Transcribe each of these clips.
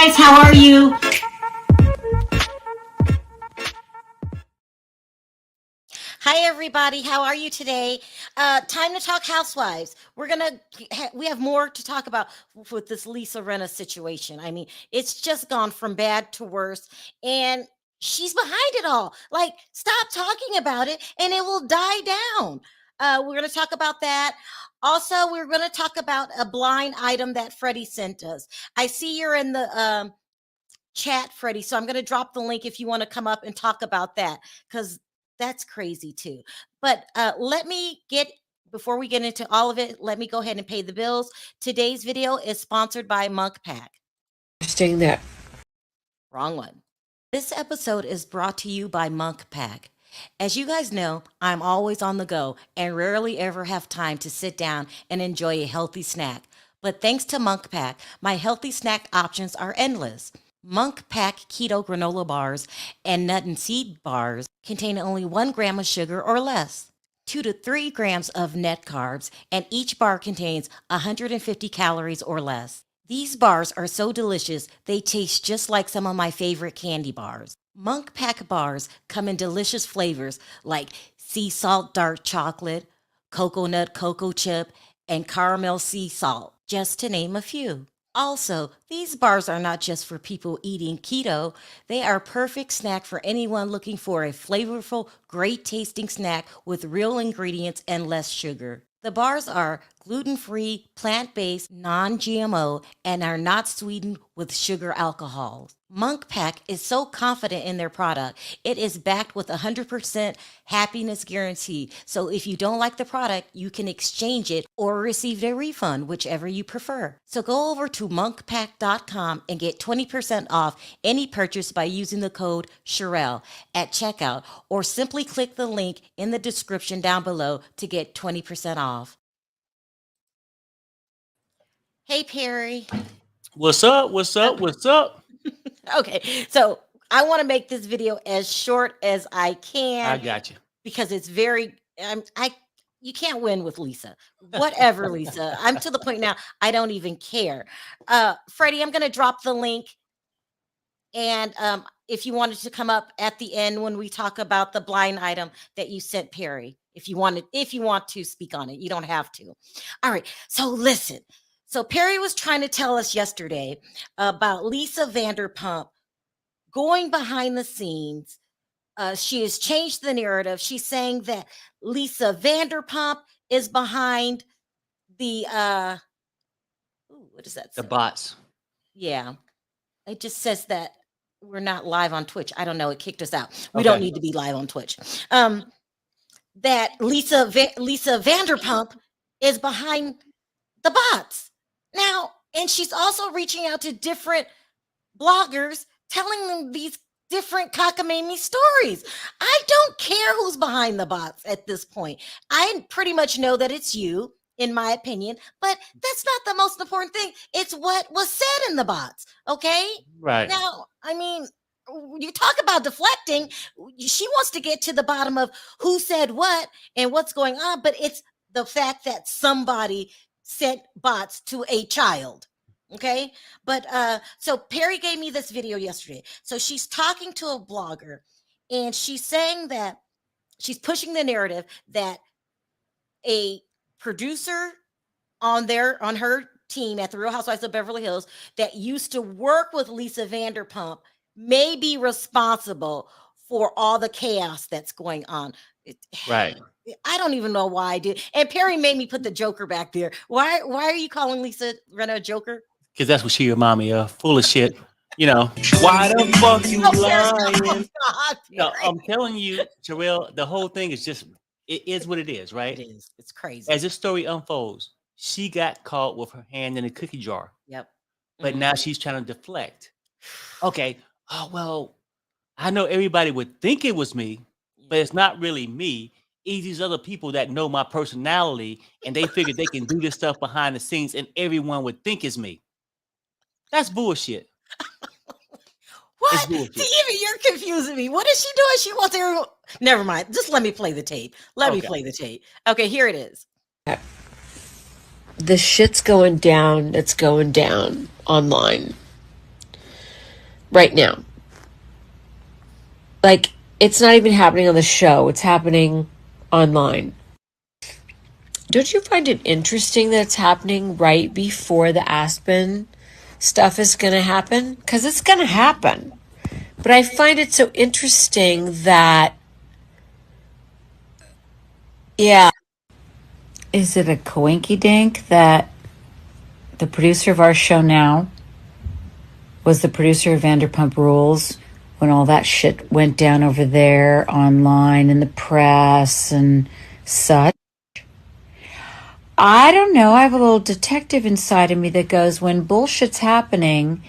guys, how are you? Hi everybody, how are you today? Time to talk housewives. We have more to talk about with this Lisa Rinna situation. I mean, it's just gone from bad to worse, and she's behind it all. Like, stop talking about it, and it will die down. We're going to talk about that. Also, we're going to talk about a blind item that Freddie sent us. I see you're in the chat, Freddie. So I'm going to drop the link if you want to come up and talk about that, because that's crazy too. But before we get into all of it, let me go ahead and pay the bills. Today's video is sponsored by Monk Pack. Interesting that. Wrong one. This episode is brought to you by Monk Pack. As you guys know, I'm always on the go and rarely ever have time to sit down and enjoy a healthy snack. But thanks to Monk Pack, my healthy snack options are endless. Monk Pack Keto Granola Bars and Nut and Seed Bars contain only 1 gram of sugar or less, 2 to 3 grams of net carbs, and each bar contains 150 calories or less. These bars are so delicious, they taste just like some of my favorite candy bars. Monk Pack bars come in delicious flavors like sea salt dark chocolate, coconut cocoa chip, and caramel sea salt, just to name a few. Also, these bars are not just for people eating keto. They are a perfect snack for anyone looking for a flavorful, great tasting snack with real ingredients and less sugar. The bars are gluten-free, plant-based, non-GMO, and are not sweetened with sugar alcohols. Monk Pack is so confident in their product. It is backed with 100% happiness guarantee. So if you don't like the product, you can exchange it or receive a refund, whichever you prefer. So go over to monkpack.com and get 20% off any purchase by using the code Sherelle at checkout, or simply click the link in the description down below to get 20% off. Hey, Perry. What's up? What's up? What's up? Okay, so I want to make this video as short as I can. I got you. Because it's very, you can't win with Lisa. Whatever, Lisa. I'm to the point now, I don't even care. Freddie, I'm going to drop the link. And if you wanted to come up at the end when we talk about the blind item that you sent Perry, if you want to speak on it, you don't have to. All right, so listen. So Perry was trying to tell us yesterday about Lisa Vanderpump going behind the scenes. She has changed the narrative. She's saying that Lisa Vanderpump is behind the what does that say? The bots. Yeah. It just says that we're not live on Twitch. I don't know. It kicked us out. We don't need to be live on Twitch. That Lisa Vanderpump is behind the bots. Now, and she's also reaching out to different bloggers telling them these different cockamamie stories. I don't care who's behind the bots at this point. I pretty much know that it's you, in my opinion, but that's not the most important thing. It's what was said in the bots, okay? Right. Now, I mean, you talk about deflecting. She wants to get to the bottom of who said what and what's going on, but it's the fact that somebody sent bots to a child. Okay. But so Perry gave me this video yesterday. So she's talking to a blogger and she's saying that she's pushing the narrative that a producer on her team at the Real Housewives of Beverly Hills that used to work with Lisa Vanderpump may be responsible for all the chaos that's going on. Right. I don't even know why I did. And Perry made me put the Joker back there. Why are you calling Lisa Rinna a Joker? Because that's what she remind me of. Full of shit. You know. Why the fuck you lying? No, I'm telling you, Sherelle, the whole thing is just, it is what it is, right? It is. It's crazy. As this story unfolds, she got caught with her hand in a cookie jar. Yep. But now she's trying to deflect. Okay. Oh, well, I know everybody would think it was me, but it's not really me. It's these other people that know my personality and they figure they can do this stuff behind the scenes and everyone would think it's me. That's bullshit. What? See, even you're confusing me. What is she doing? She wants everyone. Never mind. Just let me play the tape. Let me play the tape. Okay, here it is. The shit's going down. It's going down online. right now. Like, it's not even happening on the show, it's happening online. Don't you find it interesting that it's happening right before the Aspen stuff is going to happen? Because it's going to happen. But I find it so interesting that, yeah. Is it a coinky dink that the producer of our show now was the producer of Vanderpump Rules when all that shit went down over there online in the press and such? I don't know. I have a little detective inside of me that goes, when bullshit's happening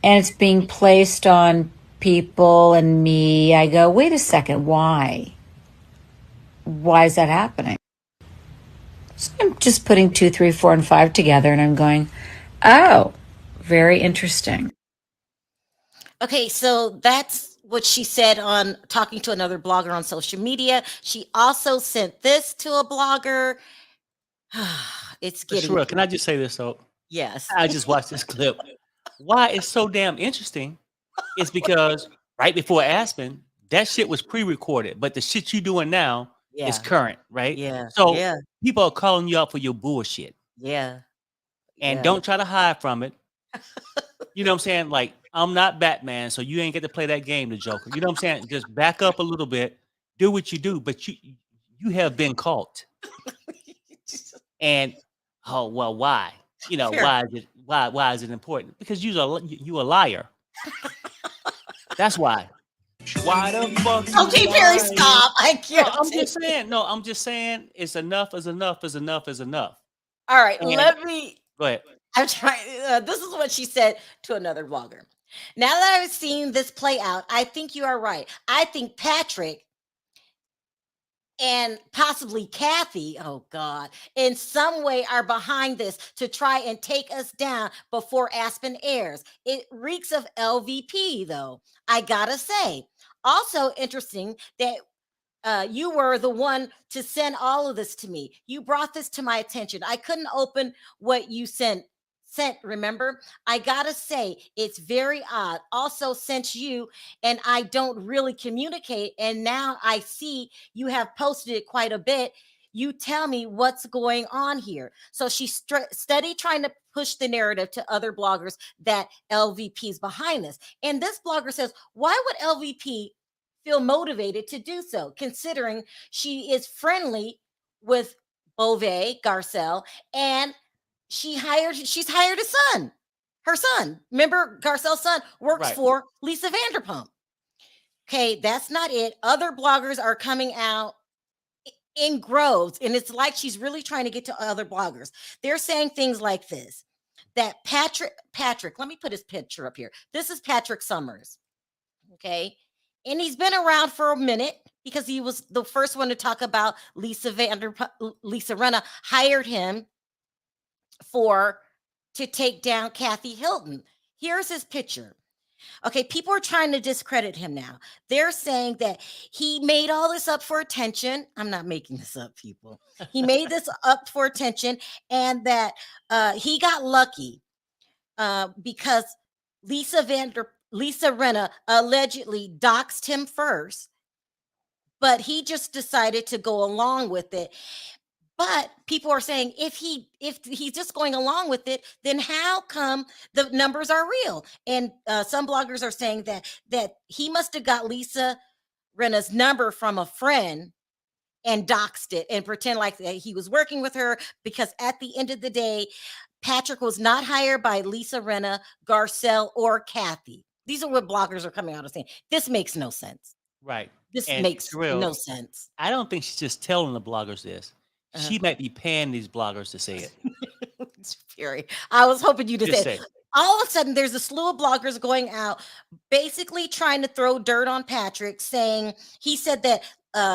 and it's being placed on people and me, I go, wait a second, why? Why is that happening? So I'm just putting 2, 3, 4, and 5 together and I'm going, oh, very interesting. Okay, so that's what she said on talking to another blogger on social media. She also sent this to a blogger. It's But getting Sherelle, can I just say this though? yes. I just watched this clip. Why it's so damn interesting is because right before Aspen, that shit was pre-recorded, but the shit you doing now is Yeah. current, right? Yeah. So Yeah. people are calling you out for your bullshit, Yeah. and Yeah. don't try to hide from it. You know what I'm saying? Like, I'm not Batman, so you ain't get to play that game, the Joker. You know what I'm saying? Just back up a little bit, do what you do, but you have been caught. And oh well, why? You know, Fair. why is it important? Because you a liar. That's why. Why the fuck you Okay, Perry, lying? stop. I No, can't I'm take just it. saying. No, I'm just saying. It's enough. Is enough. Is enough. Is enough. All right, And let me. go ahead. I'm trying. This is what she said to another blogger. Now that I've seen this play out, I think you are right. I think Patrick and possibly Kathy, oh God, in some way are behind this to try and take us down before Aspen airs. It reeks of LVP, though, I gotta say. Also interesting that you were the one to send all of this to me. You brought this to my attention. I couldn't open what you sent, remember? I gotta say, it's very odd. Also, since you and I don't really communicate, and now I see you have posted it quite a bit, you tell me what's going on here. So she studied trying to push the narrative to other bloggers that LVP is behind this. And this blogger says, why would LVP feel motivated to do so, considering she is friendly with Beauvais Garcelle, and she's hired his son. Her son, remember, Garcelle's son works Right. for Lisa Vanderpump. Okay, that's not it. Other bloggers are coming out in groves, and it's like she's really trying to get to other bloggers. They're saying things like this: that Patrick, let me put his picture up here. This is Patrick Somrs. Okay. And he's been around for a minute because he was the first one to talk about Lisa Rinna hired him to take down Kathy Hilton. Here's his picture. Okay, people are trying to discredit him now. They're saying that he made all this up for attention. I'm not making this up, people. He made this up for attention, and that he got lucky because Lisa Rinna allegedly doxed him first, but he just decided to go along with it. But people are saying if he's just going along with it, then how come the numbers are real? And some bloggers are saying that he must have got Lisa Rinna's number from a friend and doxed it and pretend like he was working with her, because at the end of the day, Patrick was not hired by Lisa Rinna, Garcelle, or Kathy. These are what bloggers are coming out and saying. This makes no sense. Right. This And makes Sherelle, no sense. I don't think she's just telling the bloggers this. Uh-huh. She might be paying these bloggers to say it. It's Fury. I was hoping you to Just say. say. All of a sudden, there's a slew of bloggers going out, basically trying to throw dirt on Patrick, saying he said that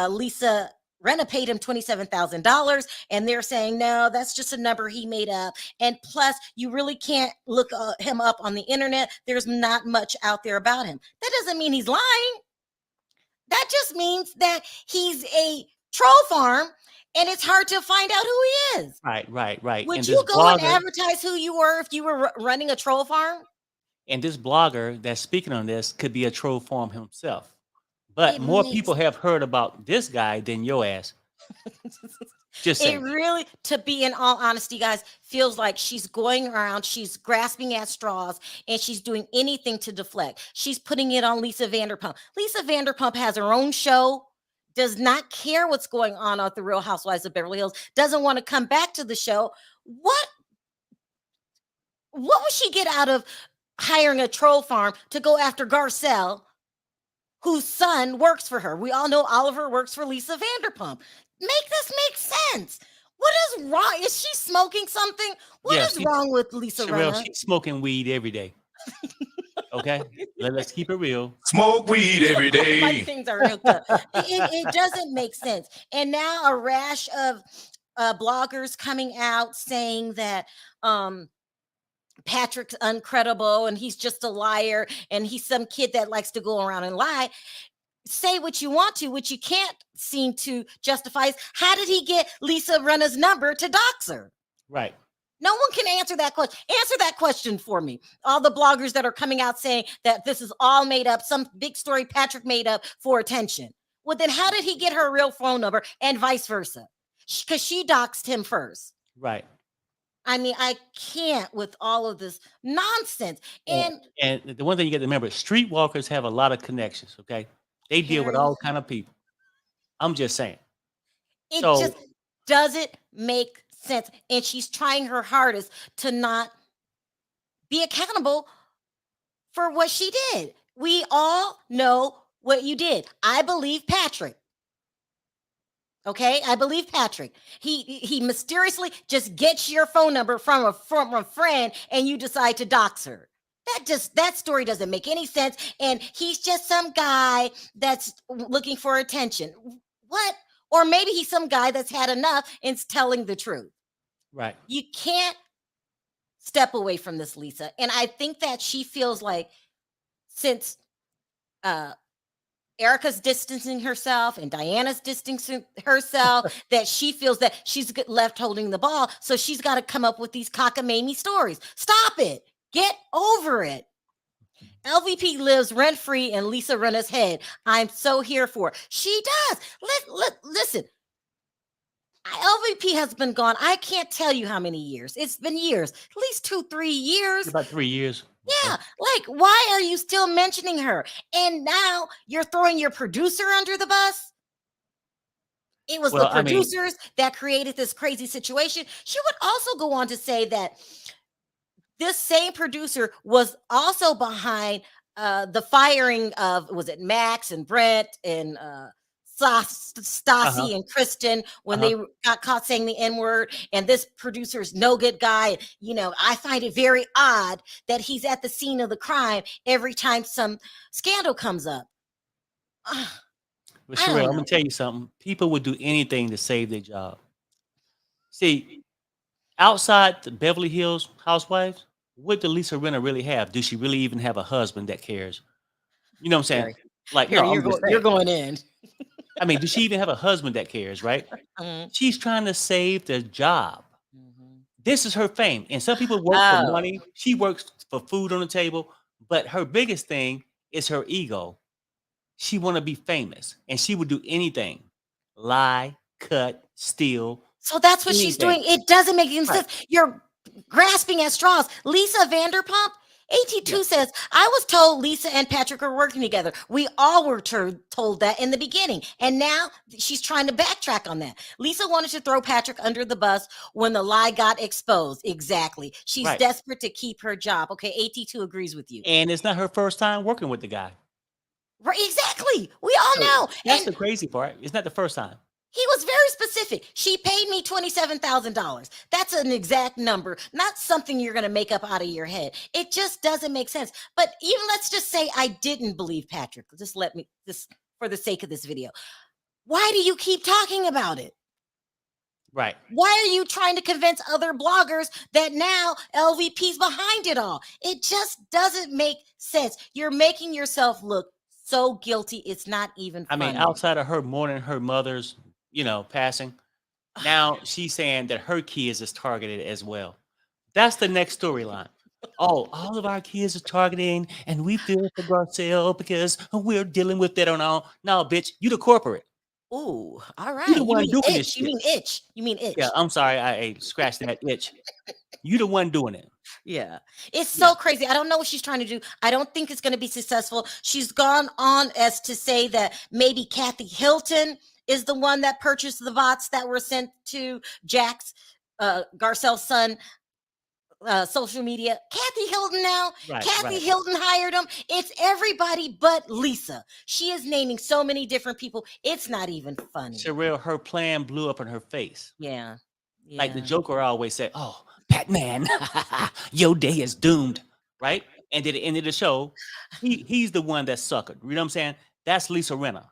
Lisa Rinna paid him $27,000, and they're saying no, that's just a number he made up. And plus, you really can't look him up on the internet. There's not much out there about him. That doesn't mean he's lying. That just means that he's a troll farm, and it's hard to find out who he is. Right. Would And you this go and blogger, advertise who you were if you were running a troll farm? And this blogger that's speaking on this could be a troll farm himself. But It more makes people have heard about this guy than your ass. Just it saying. really, to be in all honesty, guys, feels like she's going around, she's grasping at straws, and she's doing anything to deflect. She's putting it on Lisa Vanderpump. Lisa Vanderpump has her own show, does not care what's going on at the Real Housewives of Beverly Hills, doesn't want to come back to the show. What would she get out of hiring a troll farm to go after Garcelle, whose son works for her? We all know Oliver works for Lisa Vanderpump. Make this make sense. What is wrong? Is she smoking something? What is wrong with Lisa Sherelle, Rinna? she's smoking weed every day. Okay? Let's keep it real. Smoke weed every My day. things are hooked up. It doesn't make sense. And now a rash of bloggers coming out saying that Patrick's uncredible and he's just a liar and he's some kid that likes to go around and lie. Say what you want to, what you can't seem to justify is how did he get Lisa Rinna's number to dox her? Right. No one can answer that question. Answer that question for me. All the bloggers that are coming out saying that this is all made up, some big story Patrick made up for attention. Well, then how did he get her real phone number and vice versa? Because she doxed him first. Right. I mean, I can't with all of this nonsense. And the one thing you got to remember, streetwalkers have a lot of connections, okay? They deal with all kind of people. I'm just saying. It just doesn't make sense. And she's trying her hardest to not be accountable for what she did. We all know what you did. I believe Patrick. Okay, I believe Patrick. He mysteriously just gets your phone number from a friend, and you decide to dox her. That story doesn't make any sense. And he's just some guy that's looking for attention. What? Or maybe he's some guy that's had enough and's telling the truth. Right. You can't step away from this, Lisa. And I think that she feels like since Erica's distancing herself and Diana's distancing herself, that she feels that she's left holding the ball. So she's got to come up with these cockamamie stories. Stop it. Get over it. LVP lives rent-free in Lisa Rinna's head. I'm so here for it. She does. Listen. LVP has been gone. I can't tell you how many years. It's been years. At least 2-3 years. About 3 years. Yeah, like why are you still mentioning her? And now you're throwing your producer under the bus? It was the producers that created this crazy situation. She would also go on to say that this same producer was also behind the firing of, was it Max and Brent and Stassi and Kristen when they got caught saying the N-word, and this producer is no good guy. You know, I find it very odd that he's at the scene of the crime every time some scandal comes up. But Sherelle, I'm gonna tell you something. People would do anything to save their job. See, outside the Beverly Hills housewives, what does Lisa Rinna really have? Does she really even have a husband that cares? You know what I'm saying? Like, no, you're going in. I mean, does she even have a husband that cares, right? She's trying to save their job. This is her fame. And some people work for money. She works for food on the table. But her biggest thing is her ego. She want to be famous. And she would do anything. Lie, cut, steal. So that's what she's doing. It doesn't make any sense. You're grasping at straws. Lisa Vanderpump, AT2 says, I was told Lisa and Patrick are working together. We all were told that in the beginning. And now she's trying to backtrack on that. Lisa wanted to throw Patrick under the bus when the lie got exposed. Exactly. She's desperate to keep her job. Okay, AT2 agrees with you. And it's not her first time working with the guy. Right, exactly. We all know. That's the crazy part. It's not the first time. He was very specific. She paid me $27,000. That's an exact number, not something you're going to make up out of your head. It just doesn't make sense. But even let's just say I didn't believe Patrick. Just for the sake of this video. Why do you keep talking about it? Right. Why are you trying to convince other bloggers that now LVP's behind it all? It just doesn't make sense. You're making yourself look so guilty. It's not even funny. I mean, outside of her mourning her mother's, passing, now she's saying that her kids is targeted as well. That's the next storyline. Oh, all of our kids are targeting, and we feel for Garcelle because we're dealing with that on our. No, bitch, you the corporate. Ooh, all You right. the You one mean doing this itch. You shit. mean itch. You mean Yeah, itch. I'm sorry. I scratched that itch. You the one doing it. Yeah. It's Yeah. so crazy. I don't know what she's trying to do. I don't think it's going to be successful. She's gone on as to say that maybe Kathy Hilton is the one that purchased the bots that were sent to Jack's Garcelle's son social media. Kathy Hilton now. Right. Kathy Right. Hilton hired him. It's everybody but Lisa. She is naming so many different people. It's not even funny. Sherelle, her plan blew up in her face. Yeah. Like the Yeah. Joker always said, "Oh, Batman, your day is doomed." Right. And at the end of the show, he's the one that suckered. You know what I'm saying? That's Lisa Rinna.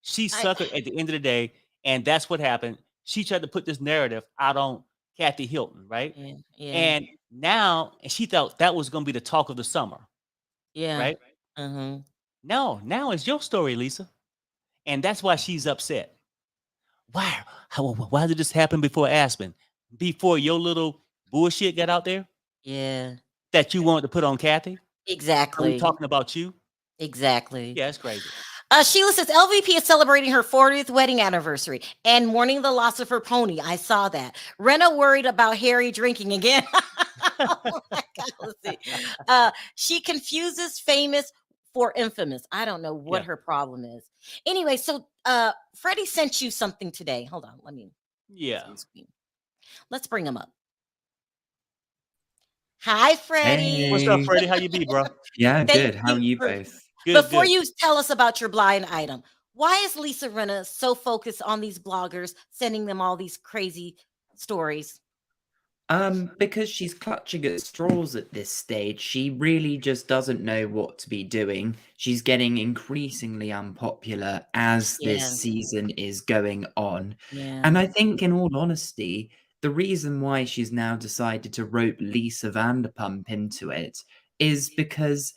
She I suckered at the end of the day, and that's what happened. She tried to put this narrative out on Kathy Hilton, right? yeah. Yeah. And now, and she thought that was going to be the talk of the summer, Yeah. right? Uh-huh. No, now it's your story, Lisa, and that's why she's upset. Why? Why did this happen before Aspen? Before your little bullshit got out there Yeah. that you wanted to put on Kathy? Are we Exactly. talking about you? Exactly. Yeah, it's crazy. Sheila says LVP is celebrating her 40th wedding anniversary and mourning the loss of her pony. I saw that. Rena worried about Harry drinking again. Oh my God, let's see. She confuses famous for infamous. I don't know what Yeah, her problem is. Anyway, so Freddie sent you something today. Hold on, let me yeah. full screen. Let's bring him up. Hi, Freddie. What's up, Hey. Freddie? How you be, bro? Yeah, Thank good. How are you you for both? Good, Before good. you tell us about your blind item, why is Lisa Rinna so focused on these bloggers sending them all these crazy stories? Because she's clutching at straws at this stage. She really just doesn't know what to be doing. She's getting increasingly unpopular as this Yeah, season is going on. yeah, And I think, in all honesty, the reason why she's now decided to rope Lisa Vanderpump into it is because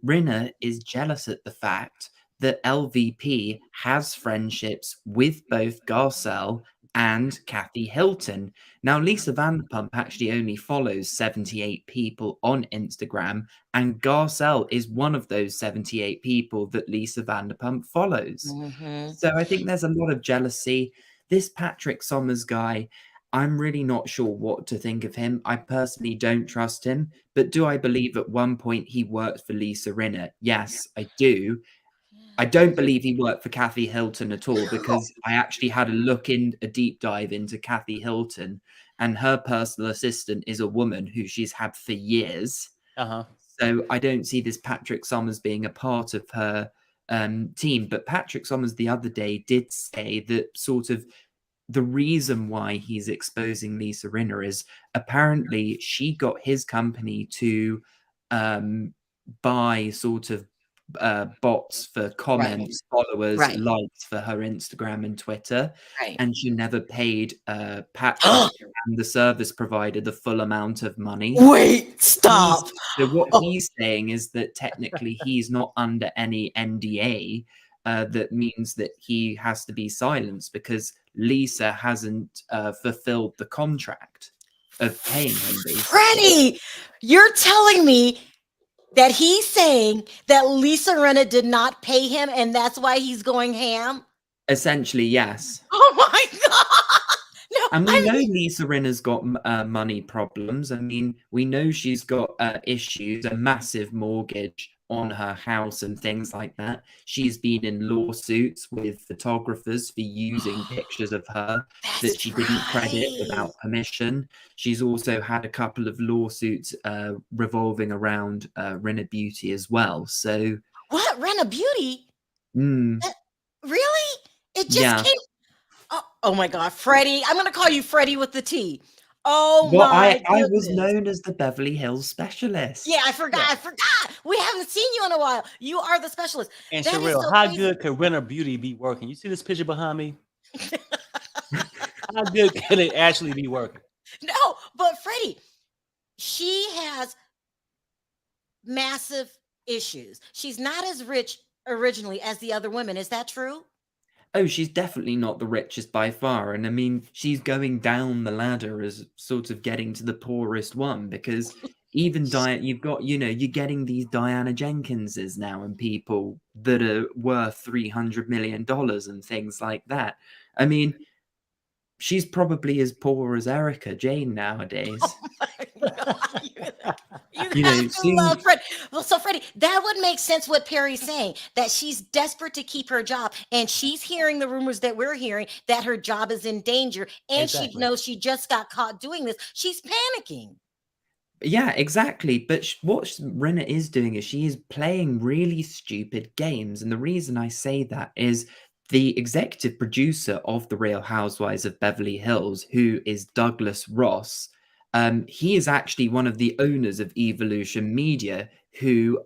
Rinna is jealous at the fact that LVP has friendships with both Garcelle and Kathy Hilton. Now, Lisa Vanderpump actually only follows 78 people on Instagram, and Garcelle is one of those 78 people that Lisa Vanderpump follows. hmm So I think there's a lot of jealousy. This Patrick Somrs guy, I'm really not sure what to think of him. I personally don't trust him, but do I believe at one point he worked for Lisa Rinna? Yes, I do. I don't believe he worked for Kathy Hilton at all because I actually had a deep dive into Kathy Hilton, and her personal assistant is a woman who she's had for years. Uh-huh. So I don't see this Patrick Somers being a part of her team. But Patrick Somers the other day did say that sort of the reason why he's exposing Lisa Rinna is apparently she got his company to buy sort of bots for right, comments, followers, right, likes for her Instagram and Twitter, right. and she never paid Patrick and the service provider the full amount of money. Wait, stop. So what Oh, he's saying is that technically he's not under any NDA. That means that he has to be silenced because Lisa hasn't fulfilled the contract of paying him, basically. Freddie, you're telling me that he's saying that Lisa Rinna did not pay him and that's why he's going ham? Essentially, yes. Oh my God. No, And we know Lisa Rinna's got money problems. I mean, we know she's got issues, a massive mortgage on her house and things like that. She's been in lawsuits with photographers for using pictures of her that that's she didn't credit right. without permission. She's also had a couple of lawsuits revolving around Rinna Beauty as well. So, What? Rinna Beauty? mm, Really? It just yeah. came. Oh my God, Freddie. I'm going to call you Freddie with the T. Oh Well, my I was goodness. known as the Beverly Hills specialist. Yeah, I forgot. Yeah. I forgot. We haven't seen you in a while. You are the specialist. And That is Sherelle, so how crazy. good could Renner Beauty be working? You see this picture behind me? How good could it actually be working? No, but Freddie, she has massive issues. She's not as rich originally as the other women. Is that true? Oh, she's definitely not the richest by far. And I mean, she's going down the ladder as sort of getting to the poorest one because Even you've got, you're getting these Diana Jenkinses now and people that are worth $300 million and things like that. I mean, she's probably as poor as Erica Jane nowadays. You have to soon, love Freddie. Well, so Freddie, that would make sense what Perry's saying, that she's desperate to keep her job, and she's hearing the rumors that we're hearing that her job is in danger, and she Exactly. knows she just got caught doing this. She's panicking. yeah, exactly. But what Rinna is doing is she is playing really stupid games. And the reason I say that is the executive producer of The Real Housewives of Beverly Hills, who is Douglas Ross, he is actually one of the owners of Evolution Media, who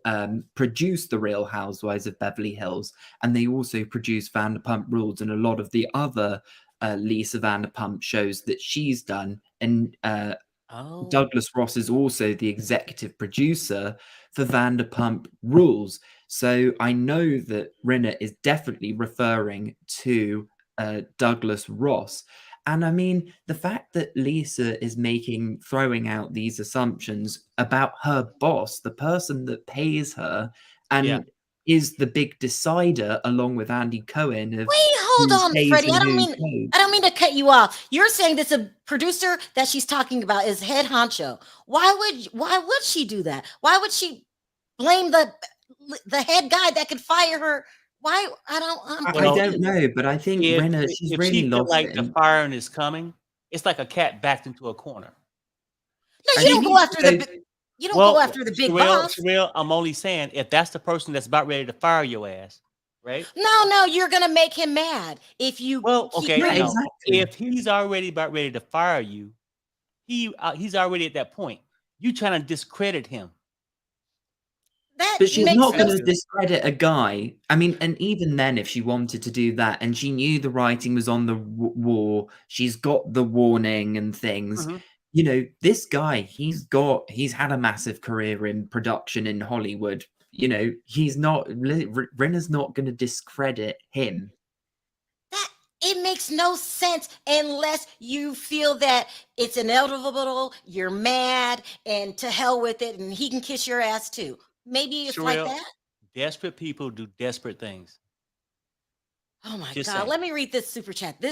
produced The Real Housewives of Beverly Hills. And they also produce Vanderpump Rules and a lot of the other Lisa Vanderpump shows that she's done. And Oh, Douglas Ross is also the executive producer for Vanderpump Rules. So I know that Rinna is definitely referring to Douglas Ross. And I mean, the fact that Lisa is throwing out these assumptions about her boss, the person that pays her and is the big decider, along with Andy Cohen, of wait, hold who on, stays Freddie. and who goes. I don't mean to cut you off. You're saying this a producer that she's talking about is head honcho. Why would she do that? Why would she blame the head guy that could fire her? Why? I don't. I don't know, but I think Rinna, she's if really she feel lost like it. the firing is coming, it's like a cat backed into a corner. No, you don't go after the. You don't go after the big boss. Sherelle, I'm only saying if that's the person that's about ready to fire your ass, right? No, you're gonna make him mad if you. Well, okay, Yeah, no. exactly. If he's already about ready to fire you, he's already at that point. You trying to discredit him. But she's not going to discredit a guy. I mean, and even then, if she wanted to do that, and she knew the writing was on the wall, she's got the warning and things. This guy, he's had a massive career in production in Hollywood. He's not. Rinna's not going to discredit him. It makes no sense unless you feel that it's inevitable, you're mad, and to hell with it, and he can kiss your ass too. Maybe it's like that. Desperate people do desperate things. Oh my God. Let me read this super chat.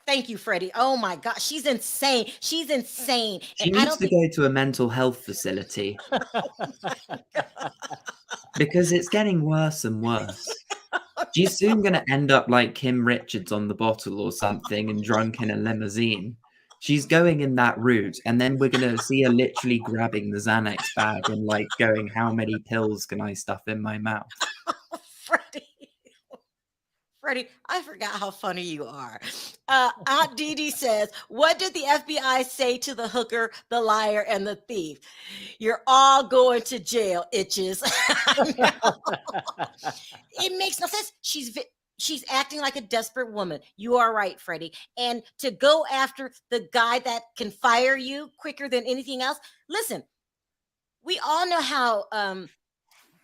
Thank you, Freddie. Oh my God. She's insane. She's insane. She needs to go to a mental health facility. Because it's getting worse and worse. She's soon going to end up like Kim Richards on The Bottle or something and drunk in a limousine. She's going in that route, and then we're going to see her literally grabbing the Xanax bag and like going, how many pills can I stuff in my mouth? Freddie, I forgot how funny you are. Aunt Dee Dee says, what did the FBI say to the hooker, the liar, and the thief? You're all going to jail, itches. It makes no sense. She's acting like a desperate woman. You are right, Freddie. And to go after the guy that can fire you quicker than anything else. Listen, we all know how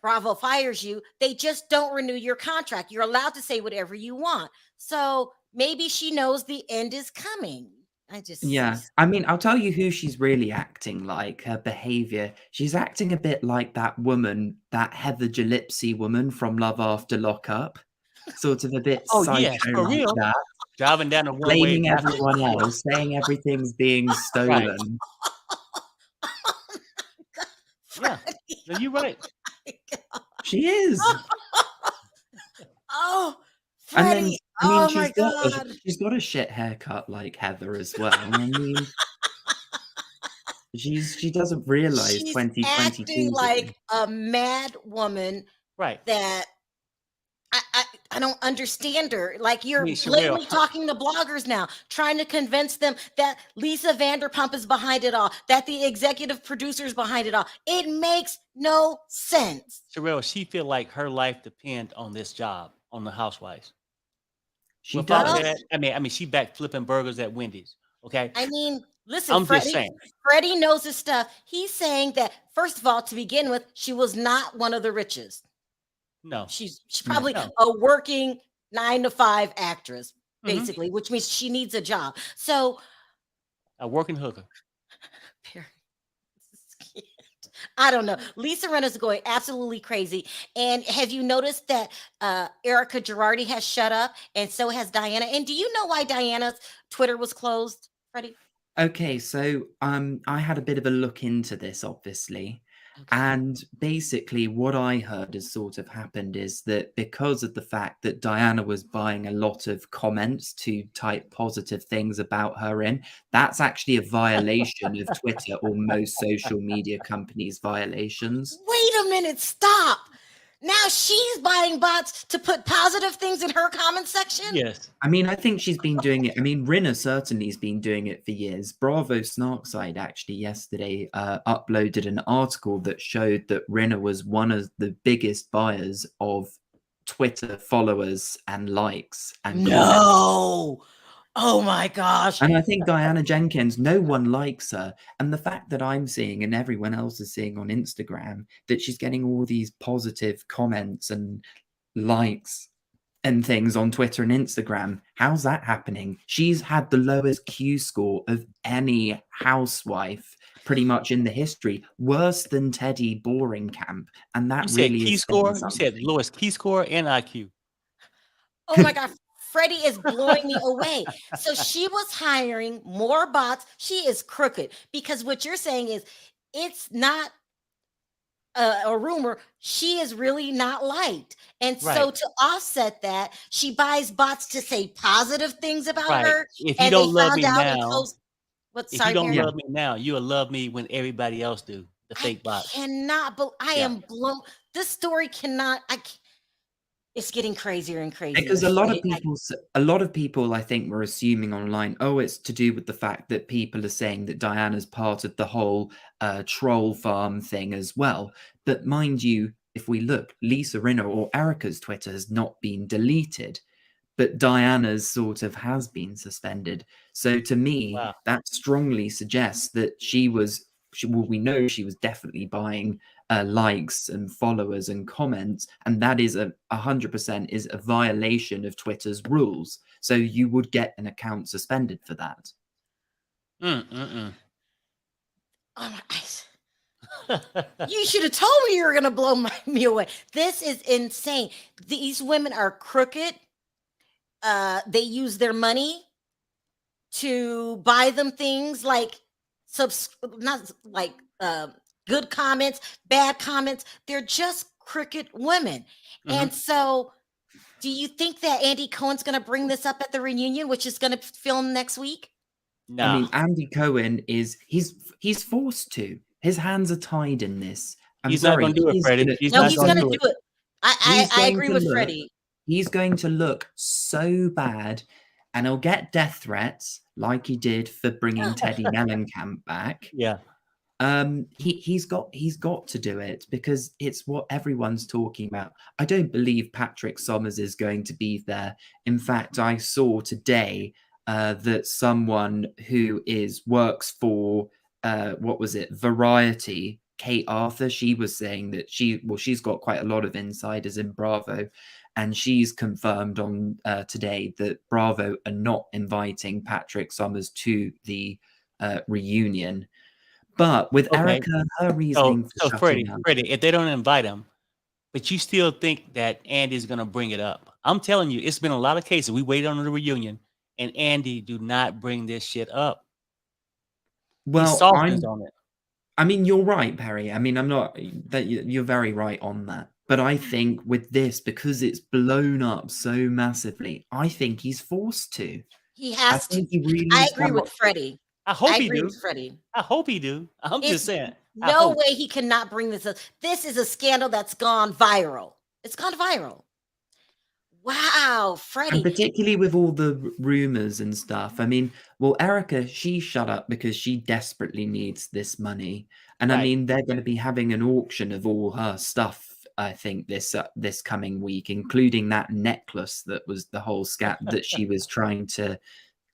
Bravo fires you. They just don't renew your contract. You're allowed to say whatever you want. So maybe she knows the end is coming. I mean, I'll tell you who she's really acting like, her behavior. She's acting a bit like that woman, that Heather Gillespie woman from Love After Lockup. Sort of a bit psycho for like real. that. Driving down a one-way, blaming everyone else, saying everything's being stolen. Yeah, no, you're right. She is. Oh, Freddie. My God. She's got a shit haircut like Heather as well. I mean, she doesn't realize she's 2022 acting like a mad woman, right? That I don't understand her. Like, you're blatantly talking to bloggers now, trying to convince them that Lisa Vanderpump is behind it all, that the executive producer is behind it all. It makes no sense. Sherelle, she feel like her life depends on this job, on the Housewives. She does. I mean, she back flipping burgers at Wendy's. Okay. I mean, listen, Freddie knows his stuff. He's saying that, first of all, to begin with, she was not one of the richest. No, she's probably a working 9-to-5 actress, basically, which means she needs a job. So a working hooker. I don't know. Lisa Rinna's going absolutely crazy. And have you noticed that Erica Girardi has shut up, and so has Diana? And do you know why Diana's Twitter was closed, Freddie? Okay, so I had a bit of a look into this, obviously, Okay. and basically what I heard has sort of happened is that because of the fact that Diana was buying a lot of comments to type positive things about her in, that's actually a violation of Twitter or most social media companies' violations. Wait a minute, stop. Now she's buying bots to put positive things in her comment section? Yes. I mean, I think she's been doing it. I mean, Rinna certainly has been doing it for years. Bravo Snarkside actually yesterday uploaded an article that showed that Rinna was one of the biggest buyers of Twitter followers and likes and comments. No. Oh my gosh. And I think Diana Jenkins, no one likes her. And the fact that I'm seeing and everyone else is seeing on Instagram that she's getting all these positive comments and likes and things on Twitter and Instagram. How's that happening? She's had the lowest Q score of any housewife pretty much in the history, worse than Teddy Boring Camp. And that You said really key is saying score. You something. said lowest key score and IQ. Oh my God. Freddie is blowing me away. So she was hiring more bots. She is crooked because what you're saying is it's not a rumor. She is really not liked. And so Right. to offset that, she buys bots to say positive things about Right. her. If you And they don't love found me out and now, closed. What? if you Sorry, don't Perry. Yeah. love me now, you'll love me when everybody else do. The I fake bots. cannot. I Yeah. am blown. This story cannot. It's getting crazier and crazier. Because a lot of Freddie. people, I think, were assuming online, oh, it's to do with the fact that people are saying that Diana's part of the whole troll farm thing as well. But mind you, if we look, Lisa Rinna or Erica's Twitter has not been deleted, but Diana's sort of has been suspended. So to me, Wow. that strongly suggests that well, we know she was definitely buying likes and followers and comments, and that is 100% is a violation of Twitter's rules. So you would get an account suspended for that. Oh my eyes. You should have told me you were going to blow me away. This is insane. These women are crooked. They use their money to buy them things like not like good comments, bad comments. They're just crooked women. And so, do you think that Andy Cohen's going to bring this up at the reunion, which is going to film next week? I Nah. mean, Andy Cohen he's forced to. His hands are tied in this. I'm He's not sorry. gonna do it, He's Freddie. gonna, He's No, not he's he's gonna going gonna to do it. do it. he's I going agree to with look Freddie. he's going to look so bad, and he'll get death threats like he did for bringing Teddy Mellencamp back. Yeah. He's got to do it because it's what everyone's talking about. I don't believe Patrick Somrs is going to be there. In fact, I saw today that someone who works for what was it, Variety, Kate Arthur, she was saying that she's got quite a lot of insiders in Bravo, and she's confirmed on today that Bravo are not inviting Patrick Somrs to the reunion. But with Okay. Erica, her reasoning for So shutting up. Freddie, if they don't invite him, but you still think that Andy's gonna bring it up, I'm telling you, it's been a lot of cases. We waited on the reunion, and Andy do not bring this shit up. He Well, softens on it. I mean, you're right, Perry. I mean, I'm not that you're very right on that. But I think with this, because it's blown up so massively, I think he's forced to. He I has to. think he really I is agree with Freddie. I hope I he agree do. with Freddie. I hope he do. I'm just It's saying. I no hope. way he cannot bring this up. This is a scandal that's gone viral. It's gone viral. Wow, And Freddie. particularly with all the rumors and stuff. I mean, well, Erica, she shut up because she desperately needs this money. And I Right. mean, they're going to be having an auction of all her stuff, I think, this coming week, including that necklace that was the whole scat that she was trying to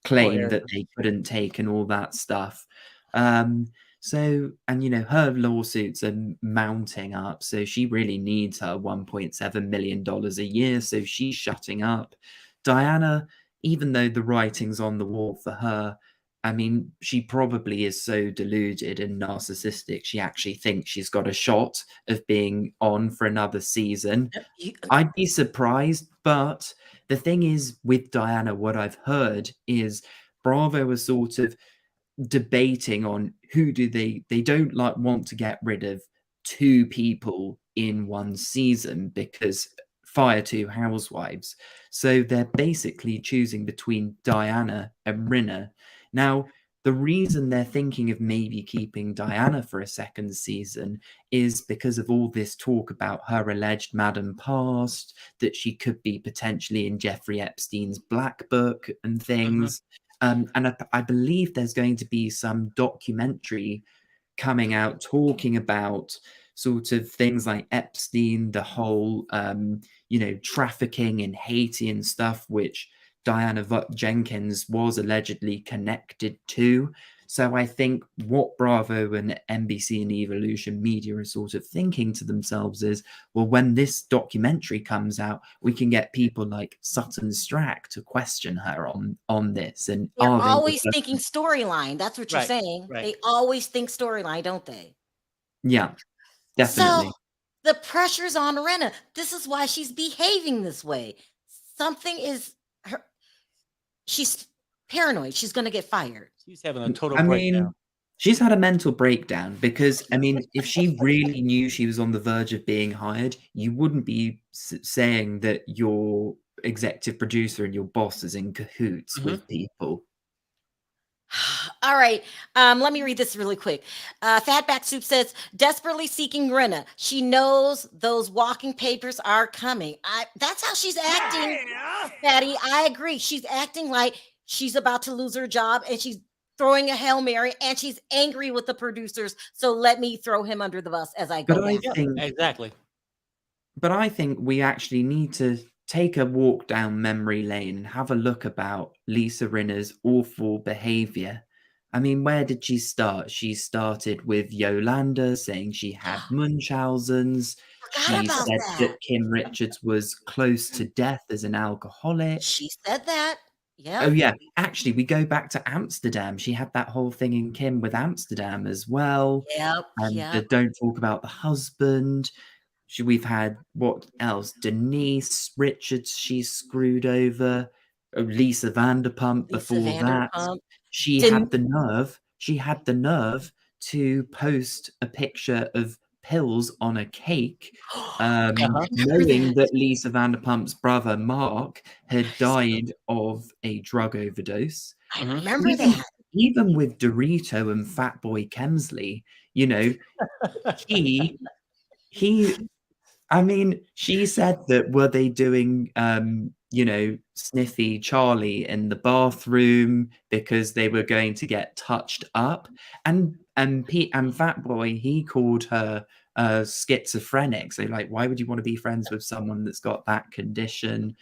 claim that Erica. they couldn't take and all that stuff. So, and her lawsuits are mounting up, so she really needs her $1.7 million a year, so she's shutting up. Diana, even though the writing's on the wall for her, I mean, she probably is so deluded and narcissistic, she actually thinks she's got a shot of being on for another season. I'd be surprised, but the thing is with Diana, what I've heard is Bravo was sort of debating on who do they don't like want to get rid of two people in one season because fire two housewives. So they're basically choosing between Diana and Rinna. Now, the reason they're thinking of maybe keeping Diana for a second season is because of all this talk about her alleged Madam Past, that she could be potentially in Jeffrey Epstein's Black Book and things. And I believe there's going to be some documentary coming out talking about sort of things like Epstein, the whole, trafficking in Haiti and stuff, which Diana Jenkins was allegedly connected to. So I think what Bravo and NBC and Evolution Media are sort of thinking to themselves is, well, when this documentary comes out, we can get people like Sutton Strack to question her on this. And They're are they always thinking storyline. That's what you're saying. right. They always think storyline, don't they? Yeah, definitely. So the pressure's on Rinna. This is why she's behaving this way. Something is her. She's paranoid. She's going to get fired. She's having a total breakdown. She's had a mental breakdown because, I mean, if she really knew she was on the verge of being hired, you wouldn't be saying that your executive producer and your boss is in cahoots with people. All right. Let me read this really quick. Fatback Soup says, desperately seeking Rinna. She knows those walking papers are coming. That's how she's acting, Patty. I agree. She's acting like she's about to lose her job and she's throwing a Hail Mary and she's angry with the producers. So let me throw him under the bus as I go down. Exactly. But I think we actually need to take a walk down memory lane and have a look about Lisa Rinna's awful behavior. I mean, where did she start? She started with Yolanda saying she had Munchausen's. She said that Kim Richards was close to death as an alcoholic. She said that. Yeah. Oh, yeah. Actually, we go back to Amsterdam. She had that whole thing in Kim with Amsterdam as well. Yep. And don't talk about the husband. We've had what else? Denise Richards, she's screwed over. Lisa Vanderpump before that. She had the nerve to post a picture of pills on a cake, knowing that Lisa Vanderpump's brother Mark had died of a drug overdose. I remember that. Even with Dorito and Fatboy Kemsley, you know, I mean, she said that were they doing, Sniffy Charlie in the bathroom because they were going to get touched up, and Fatboy, he called her schizophrenic. So, like, why would you want to be friends with someone that's got that condition?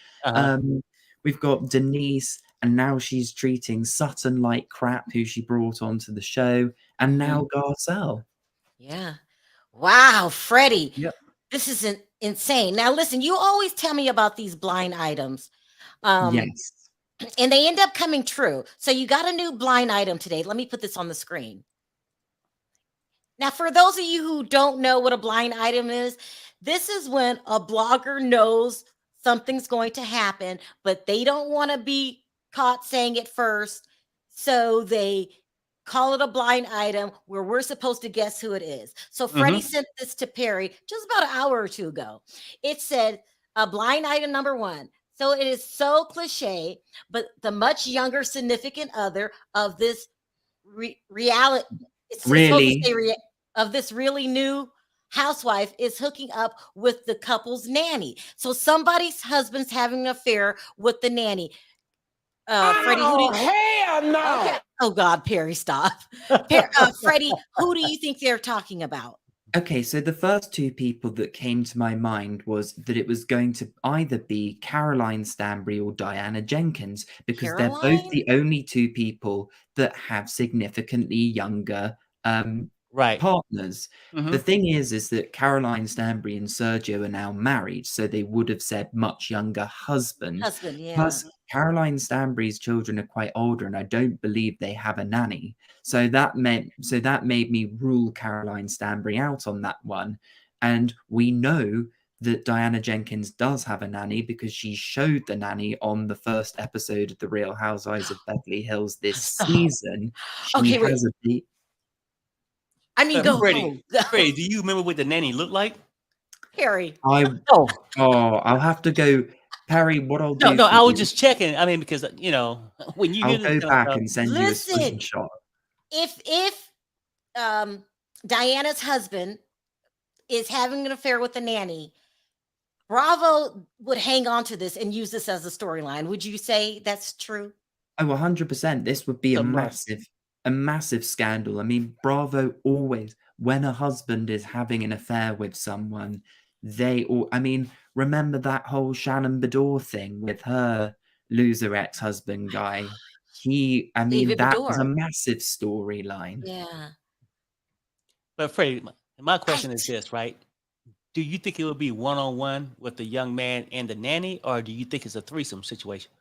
We've got Denise, and now she's treating Sutton like crap, who she brought onto the show, and now Garcelle. Yeah. Wow, Freddie. Yep. This is insane. Now, listen, you always tell me about these blind items. Yes. And they end up coming true. So you got a new blind item today. Let me put this on the screen. Now, for those of you who don't know what a blind item is, this is when a blogger knows something's going to happen, but they don't want to be caught saying it first. So they call it a blind item where we're supposed to guess who it is. So Freddie sent this to Perry just about an hour or two ago. It said a blind item number 1. So it is so cliche, but the much younger significant other of this reality, of this really new housewife is hooking up with the couple's nanny. So somebody's husband's having an affair with the nanny. Freddie, hell no. Okay. Oh God, Perry, stop. Freddie, who do you think they're talking about? Okay, so the first two people that came to my mind was that it was going to either be Caroline Stanbury or Diana Jenkins, because they're both the only two people that have significantly younger partners. The thing is that Caroline Stanbury and Sergio are now married, so they would have said much younger husband. Yeah. Plus, Caroline Stanbury's children are quite older, and I don't believe they have a nanny. So that made me rule Caroline Stanbury out on that one. And we know that Diana Jenkins does have a nanny because she showed the nanny on the first episode of The Real Housewives of Beverly Hills this season. She Okay, wait. has a I mean, But go. Freddie, do you remember what the nanny looked like? Harry. Oh, I'll have to go. Perry, what I'll do no, for I was you, just checking. I mean, because when you hear I'll this go kind of back stuff, and send you a Listen. screenshot. If Diana's husband is having an affair with the nanny, Bravo would hang on to this and use this as a storyline. Would you say that's true? Oh, 100%. This would be It's a a must. massive scandal. I mean, Bravo always, when a husband is having an affair with someone, I mean, remember that whole Shannon Bedore thing with her loser ex-husband guy? David That was a Bedore. massive storyline. Yeah. But Freddie, my question is this, right? Do you think it would be one-on-one with the young man and the nanny, or do you think it's a threesome situation?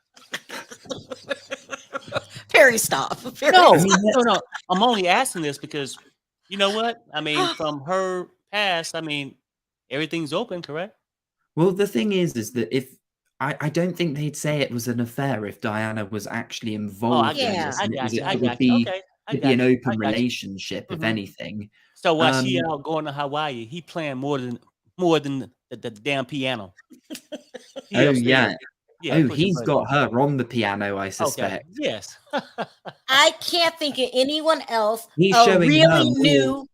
Perry, stop. Perry, No, I mean, no. I'm only asking this because you know what? I mean, from her past, I mean, everything's open, correct? well, the thing is that if I don't think they'd say it was an affair if Diana was actually Oh, I involved in got you. Yeah. this, I and got you. I it would got you. be Okay, I it'd be got an you. I open got you. relationship, if hmm anything. So while she Um, out going to Hawaii, he playing more than the damn piano. He oh upstairs, yeah. yeah, Oh, pushing he's buttons. got her on the piano, I Okay, suspect. yes. I can't think of anyone else. He's A showing her really more. new.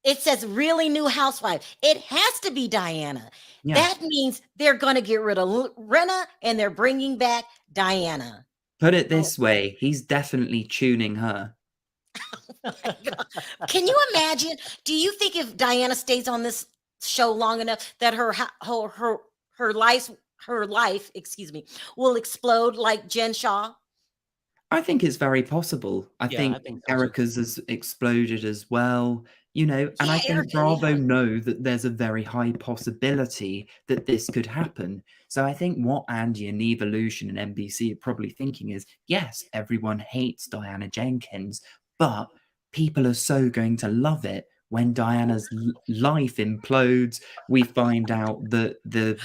It says really new housewife. It has to be Diana. Yeah. That means they're going to get rid of Rinna and they're bringing back Diana. Put it this way, he's definitely tuning her. Can you imagine? Do you think if Diana stays on this show long enough that her life, excuse me, will explode like Jen Shaw? I think it's very possible. I Yeah, I think think so too. Erica's has exploded as well, and Yeah, I think Erica, Bravo yeah. know that there's a very high possibility that this could happen. So I think what Andy and Evolution and NBC are probably thinking is, yes, everyone hates Diana Jenkins, but people are so going to love it when Diana's life implodes. We find out that the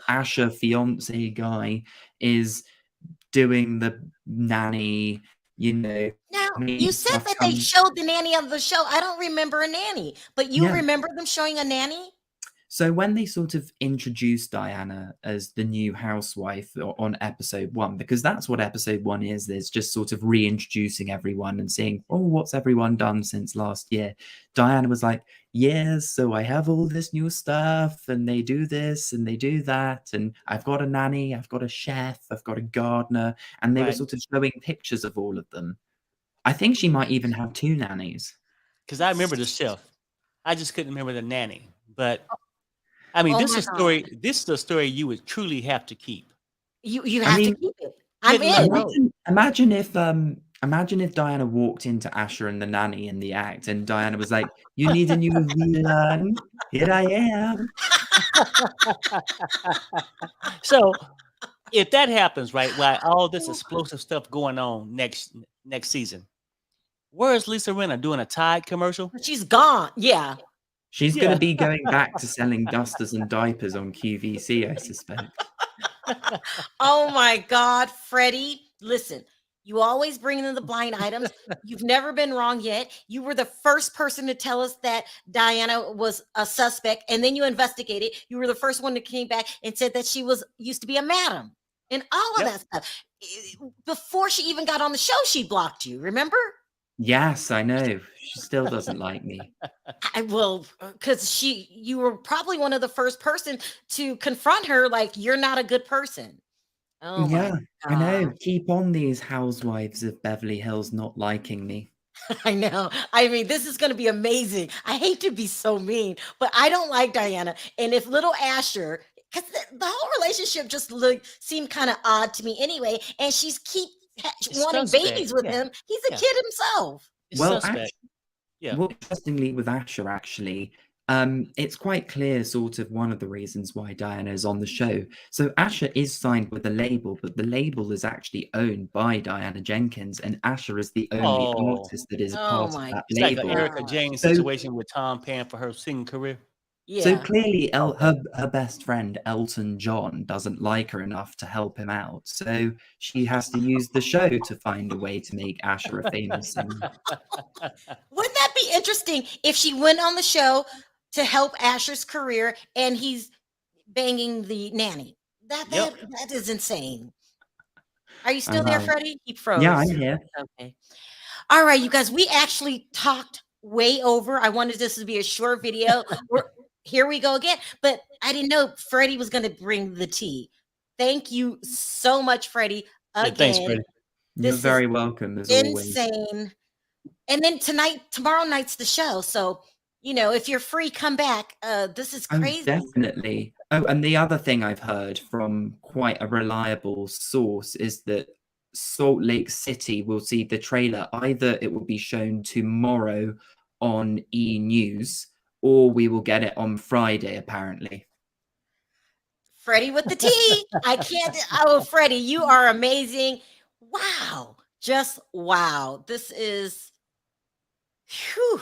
Asher fiance guy is doing the nanny, Now, you said stuff that they showed the nanny of the show. I don't remember a nanny, but you Yeah. remember them showing a nanny? So when they sort of introduced Diana as the new housewife on episode 1, because that's what episode 1 is, there's just sort of reintroducing everyone and saying, oh, what's everyone done since last year? Diana was like, yes, so I have all this new stuff, and they do this and they do that, and I've got a nanny, I've got a chef, I've got a gardener, and they were Right. sort of showing pictures of all of them. I think she might even have 2 nannies. Because I remember the chef. I just couldn't remember the nanny. But I mean, Oh this my is a story. This is a story you would truly have to keep. You I have to mean, keep it. I'm Yeah, in. no. Imagine if Diana walked into Asher and the nanny in the act, and Diana was like, "You need a new villain? Here I am." So if that happens, right, while all this explosive stuff going on next season, where is Lisa Rinna doing a Tide commercial? She's gone. Yeah. She's Yeah. going to be going back to selling dusters and diapers on QVC, I suspect. Oh my God, Freddie. Listen, you always bring in the blind items. You've never been wrong yet. You were the first person to tell us that Diana was a suspect, and then you investigated. You were the first one that came back and said that she used to be a madam and all of Yep. that stuff. Before she even got on the show, she blocked you. Remember? Yes, I know. She still doesn't like me. Because you were probably one of the first person to confront her, like, you're not a good person. Oh Yeah, my I know. God. Keep on these housewives of Beverly Hills not liking me. I know. I mean, this is going to be amazing. I hate to be so mean, but I don't like Diana. And if little Asher, because the whole relationship just seemed kind of odd to me anyway, and she's It's wanting suspect. babies with Yeah. him. He's a Yeah. kid himself. It's Well, suspect. Yeah. Well, interestingly with Asher, actually, It's quite clear, sort of, one of the reasons why Diana is on the show. So Asher is signed with a label, but the label is actually owned by Diana Jenkins, and Asher is the only Oh, artist that is a Oh part of my that it's like an label. Erica God. Jane So, situation with Tom paying for her singing career. so Yeah. clearly, Okay. her best friend Elton John doesn't like her enough to help him out. So she has to use the show to find a way to make Asher a famous singer. Wouldn't that be interesting if she went on the show to help Asher's career and he's banging the nanny? Yep. That is insane. Are you I still there, know. Freddie? He Yeah, froze. I'm here. Okay. All right, you guys, we actually talked way over. I wanted this to be a short video. Here we go again, but I didn't know Freddie was going to bring the tea. Thank you so much, Freddie. Yeah, thanks, Again, Freddie. You're this is very welcome, as always. insane. And then tomorrow night's the show. So, if you're free, come back. This is Oh, crazy. definitely. Oh, and the other thing I've heard from quite a reliable source is that Salt Lake City will see the trailer. Either it will be shown tomorrow on E! News, or we will get it on Friday, apparently. Freddie with the tea. I can't. Oh, Freddie, you are amazing. Wow. Just wow. This is. Whew.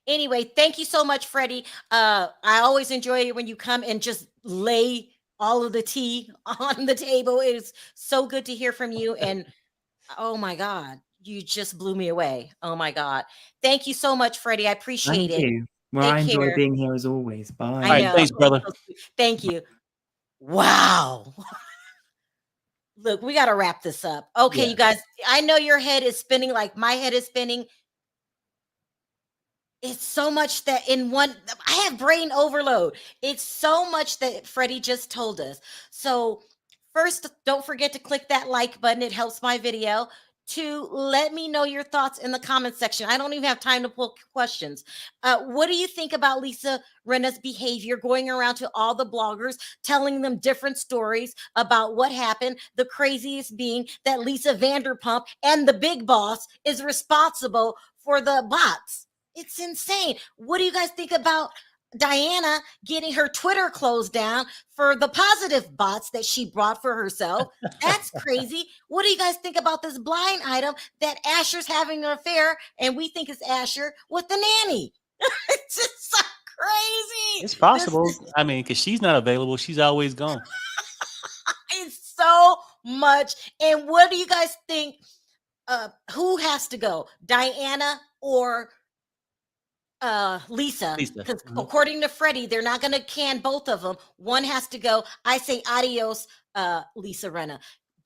Anyway, thank you so much, Freddie. I always enjoy it when you come and just lay all of the tea on the table. It is so good to hear from you. And oh my God, you just blew me away. Oh my God. Thank you so much, Freddie. I appreciate Thank it. you. Well, Take I enjoy care. being here as always. I All Bye. right, know. thanks, brother. Thank you. Wow. Look, we got to wrap this up. Okay, Yeah. you guys, I know your head is spinning like my head is spinning. It's so much that I have brain overload. It's so much that Freddie just told us. So, first, don't forget to click that like button. It helps my video. Two, let me know your thoughts in the comment section. I don't even have time to pull questions. What do you think about Lisa Rinna's behavior, going around to all the bloggers, telling them different stories about what happened? The craziest being that Lisa Vanderpump and the big boss is responsible for the bots. It's insane. What do you guys think about Diana getting her Twitter closed down for the positive bots that she brought for herself? That's crazy. What do you guys think about this blind item that Asher's having an affair, and we think it's Asher with the nanny? It's just so crazy. It's possible. I mean, because she's not available. She's always gone. It's so much. And what do you guys think? Who has to go, Diana or Lisa? Because according to Freddie, they're not going to can both of them. One has to go. I say adios, Lisa Rinna.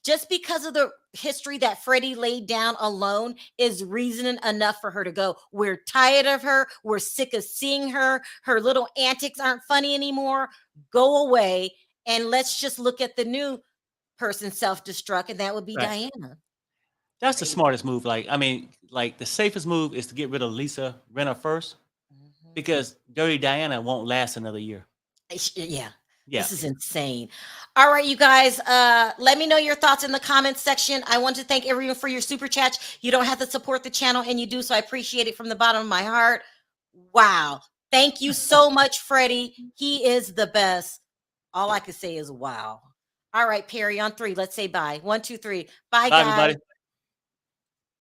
Just because of the history that Freddie laid down alone is reason enough for her to go. We're tired of her. We're sick of seeing her. Her little antics aren't funny anymore. Go away. And let's just look at the new person self-destruct, and that would be Right. Diana. That's the smartest move. Like, I mean, like the safest move is to get rid of Lisa Rinna first, because Dirty Diana won't last another year. Yeah. Yeah. This is insane. All right, you guys, let me know your thoughts in the comments section. I want to thank everyone for your super chats. You don't have to support the channel, and you do, so I appreciate it from the bottom of my heart. Wow. Thank you so much, Freddie. He is the best. All I can say is wow. All right, Perry, on 3, let's say bye. 1, 2, 3. Bye, Bye, guys. everybody.